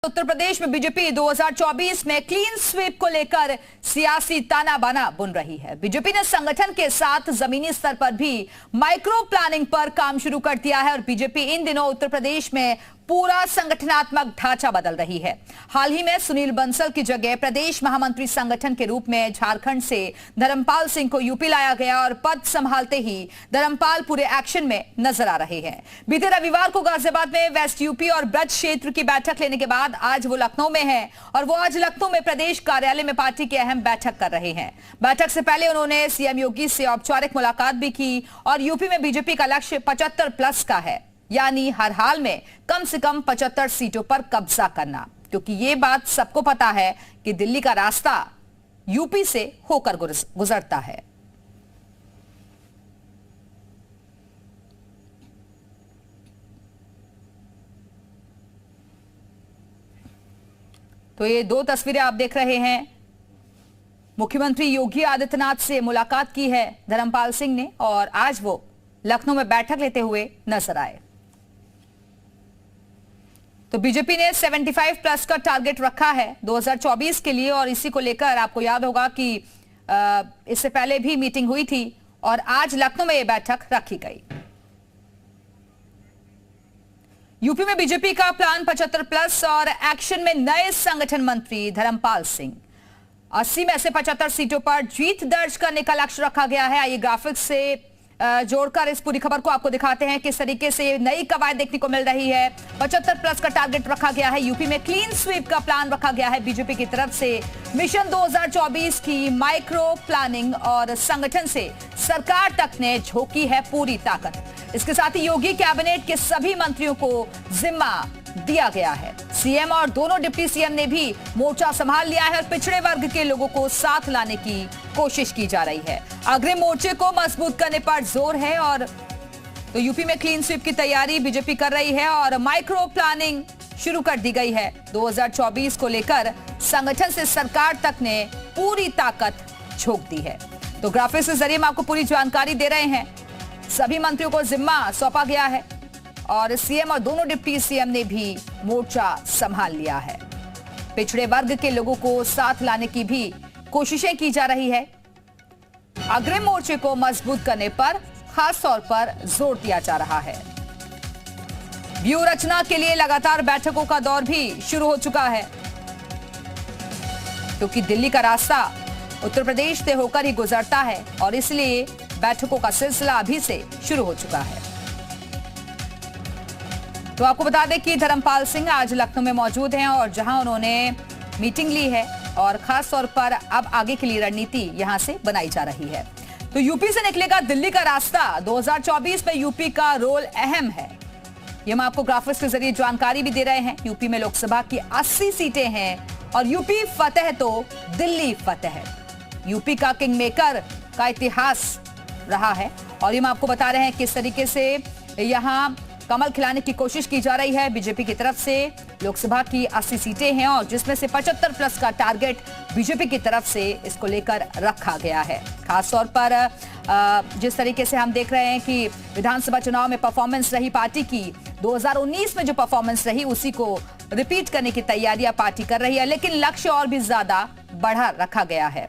उत्तर प्रदेश में बीजेपी 2024 में clean sweep को लेकर सियासी ताना बाना बुन रही है। बीजेपी ने संगठन के साथ जमीनी स्तर पर भी माइक्रो प्लानिंग पर काम शुरू कर दिया है और बीजेपी इन दिनों उत्तर प्रदेश में पूरा संगठनात्मक ढांचा बदल रही है। हाल ही में सुनील बंसल की जगह प्रदेश महामंत्री संगठन के रूप में झारखंड से धर्मपाल सिंह को यूपी लाया गया और पद संभालते ही धर्मपाल पूरे एक्शन में नजर आ रहे हैं। बीते रविवार को गाजियाबाद में वेस्ट यूपी और ब्रज क्षेत्र की बैठक लेने के बाद आज वो लखनऊ में है और वो आज लखनऊ में प्रदेश कार्यालय में पार्टी की अहम बैठक कर रहे हैं। बैठक से पहले उन्होंने सीएम योगी से औपचारिक मुलाकात भी की और यूपी में बीजेपी का लक्ष्य 75+ का है, यानी हर हाल में कम से कम 75 सीटों पर कब्जा करना, क्योंकि ये बात सबको पता है कि दिल्ली का रास्ता यूपी से होकर गुजरता है। तो ये दो तस्वीरें आप देख रहे हैं। मुख्यमंत्री योगी आदित्यनाथ से मुलाकात की है धर्मपाल सिंह ने और आज वो लखनऊ में बैठक लेते हुए नजर आए। तो बीजेपी ने 75+ का टारगेट रखा है 2024 के लिए और इसी को लेकर आपको याद होगा कि इससे पहले भी मीटिंग हुई थी और आज लखनऊ में यह बैठक रखी गई। यूपी में बीजेपी का प्लान 75+ और एक्शन में नए संगठन मंत्री धर्मपाल सिंह। 80 में से 75 सीटों पर जीत दर्ज करने का लक्ष्य रखा गया है। आइए ग्राफिक्स से जोड़कर इस पूरी खबर को आपको दिखाते हैं किस तरीके से नई कवायद देखने को मिल रही है। 75+ का टारगेट रखा गया है। यूपी में क्लीन स्वीप का प्लान रखा गया है बीजेपी की तरफ से। मिशन 2024 की माइक्रो प्लानिंग और संगठन से सरकार तक ने झोंकी है पूरी ताकत। इसके साथ ही योगी कैबिनेट के सभी मंत्रियों को जिम्मा दिया गया है। सीएम और दोनों डिप्टी सीएम ने भी मोर्चा संभाल लिया है और पिछड़े वर्ग के लोगों को साथ लाने की कोशिश की जा रही है। अग्रिम मोर्चे को मजबूत करने पर जोर है और तो यूपी में क्लीन स्वीप की तैयारी बीजेपी कर रही है और माइक्रो प्लानिंग शुरू कर दी गई है। 2024 को लेकर संगठन से सरकार तक ने पूरी ताकत झोंक दी है। तो ग्राफिक्स के जरिए हम आपको पूरी जानकारी दे रहे हैं। सभी मंत्रियों को जिम्मा सौंपा गया है और सीएम और दोनों डिप्टी सीएम ने भी मोर्चा संभाल लिया है। पिछड़े वर्ग के लोगों को साथ लाने की भी कोशिशें की जा रही है। अग्रिम मोर्चे को मजबूत करने पर खास तौर पर जोर दिया जा रहा है। व्यू रचना के लिए लगातार बैठकों का दौर भी शुरू हो चुका है, क्योंकि दिल्ली का रास्ता उत्तर प्रदेश से होकर ही गुजरता है और इसलिए बैठकों का सिलसिला अभी से शुरू हो चुका है। तो आपको बता दें कि धर्मपाल सिंह आज लखनऊ में मौजूद हैं और जहां उन्होंने मीटिंग ली है और खास तौर पर अब आगे के लिए रणनीति यहां से बनाई जा रही है। तो यूपी से निकलेगा दिल्ली का रास्ता। 2024 में यूपी का रोल अहम है। ये हम आपको ग्राफिक्स के जरिए जानकारी भी दे रहे हैं। यूपी में लोकसभा की 80 सीटें हैं और यूपी फतेह तो दिल्ली फतेह है। यूपी का किंग मेकर का इतिहास रहा है और ये हम आपको बता रहे हैं किस तरीके से यहां कमल खिलाने की कोशिश की जा रही है बीजेपी की तरफ से। लोकसभा की 80 सीटें हैं और जिसमें से 75+ का टारगेट बीजेपी की तरफ से इसको लेकर रखा गया है। खास तौर पर जिस तरीके से हम देख रहे हैं कि विधानसभा चुनाव में परफॉर्मेंस रही पार्टी की, 2019 में जो परफॉर्मेंस रही उसी को रिपीट करने की तैयारियां पार्टी कर रही है, लेकिन लक्ष्य और भी ज्यादा बढ़ा रखा गया है।